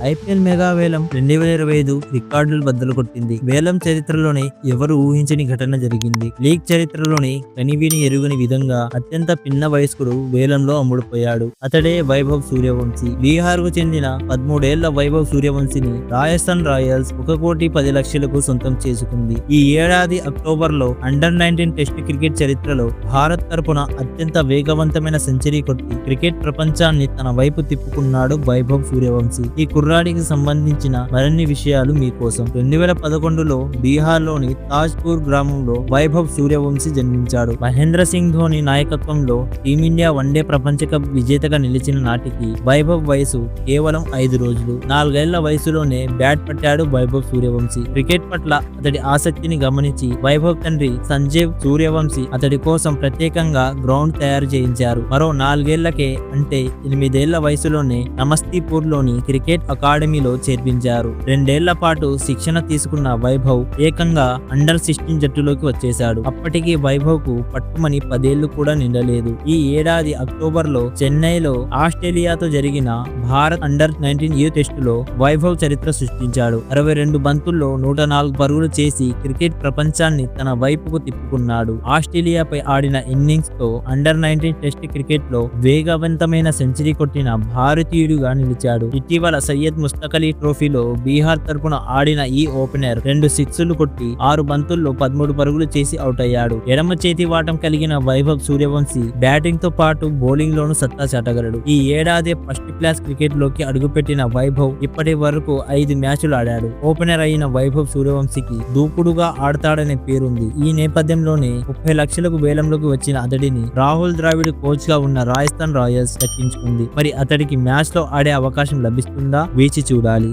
IPL mega వేలం 2025 రికార్డులు బద్దలు కొట్టింది. వేలం చరిత్రలోనే ఎవరు ఊహించని ఘటన జరిగింది. లీగ్ చరిత్రలోని కనివిని ఎరుగని విధంగా అత్యంత పిన్న వయస్కుడు వేలంలో అమ్ముడుపోయాడు. అతడే వైభవ్ సూర్యవంశీ. బీహార్ కు చెందిన 13 ఏళ్ల వైభవ్ సూర్యవంశీని రాజస్థాన్ రాయల్స్ 1,10,00,000కు సొంతం చేసుకుంది. ఈ ఏడాది అక్టోబర్లో అండర్-19 టెస్ట్ క్రికెట్ చరిత్రలో భారత్ తరపున అత్యంత వేగవంతమైన సెంచరీ కొట్టి క్రికెట్ ప్రపంచాన్ని తన వైపు తిప్పుకున్నాడు వైభవ్ సూర్యవంశీ. ఈ కుర్రాడికి సంబంధించిన మరిన్ని విషయాలు మీకోసం. 2011లో బీహార్లోని తాజ్పూర్ గ్రామంలో వైభవ్ సూర్యవంశీ జన్మించాడు. మహేంద్ర సింగ్ ధోని నాయకత్వంలో టీమిండియా వన్డే ప్రపంచ కప్ విజేతగా నిలిచిన నాటికి వైభవ్ వయసు కేవలం 5 రోజులు. 4 ఏళ్ల వయసులోనే బ్యాట్ పట్టాడు వైభవ్ సూర్యవంశీ. క్రికెట్ పట్ల అతడి ఆసక్తిని గమనించి వైభవ్ తండ్రి సంజీవ్ సూర్యవంశీ అతడి కోసం ప్రత్యేకంగా గ్రౌండ్ తయారు చేయించారు. మరో 4 ఏళ్లకే అంటే 8 ఏళ్ల వయసులోనే నమస్తీపూర్ లోని క్రికెట్ అకాడమీలో చేర్పించారు. 2 ఏళ్ల పాటు శిక్షణ తీసుకున్న వైభవ్ ఏకంగా అండర్-16 జట్టులోకి వచ్చేశాడు. అప్పటికి వైభవ్ కు పట్టుమని 10 ఏళ్లు కూడా నిండలేదు. ఈ ఏడాది అక్టోబర్ లో చెన్నైలో ఆస్ట్రేలియాతో జరిగిన భారత్ అండర్-19 యూత్ టెస్టులో వైభవ్ చరిత్ర సృష్టించాడు. 62 బంతుల్లో 104 పరుగులు చేసి క్రికెట్ ప్రపంచాన్ని తన వైపుకు తిప్పుకున్నాడు. ఆస్ట్రేలియాపై ఆడిన ఇన్నింగ్స్ తో అండర్-19 టెస్ట్ క్రికెట్ లో వేగవంతమైన సెంచరీ కొట్టిన భారతీయుడిగా నిలిచాడు. ఇటీవల సయ్యద్ ముస్తక్ అలీ ట్రోఫీలో బీహార్ తరపున ఆడిన ఈ ఓపెనర్ 2 సిక్స్లు కొట్టి 6 బంతుల్లో 13 పరుగులు చేసి అవుట్ అయ్యాడు. ఎడమ చేతి వాటం కలిగిన వైభవ్ సూర్యవంశీ బ్యాటింగ్ తో పాటు బౌలింగ్ లోను సత్తా చాటగలడు. ఈ ఏడాది ఫస్ట్ క్లాస్ క్రికెట్ లోకి అడుగుపెట్టిన వైభవ్ ఇప్పటి వరకు 5 మ్యాచ్లు ఆడాడు. ఓపెనర్ అయిన వైభవ్ సూర్యవంశీకి దూకుడుగా ఆడతాడనే పేరుంది. ఈ నేపథ్యంలోనే 30 లక్షలకు వేలంలోకి వచ్చిన అతడిని రాహుల్ ద్రావిడ్ కోచ్ గా ఉన్న రాజస్థాన్ రాయల్స్ దక్కించుకుంది. మరి అతడికి మ్యాచ్ లో ఆడే అవకాశం లభిస్తుందా? వేచి చూడాలి.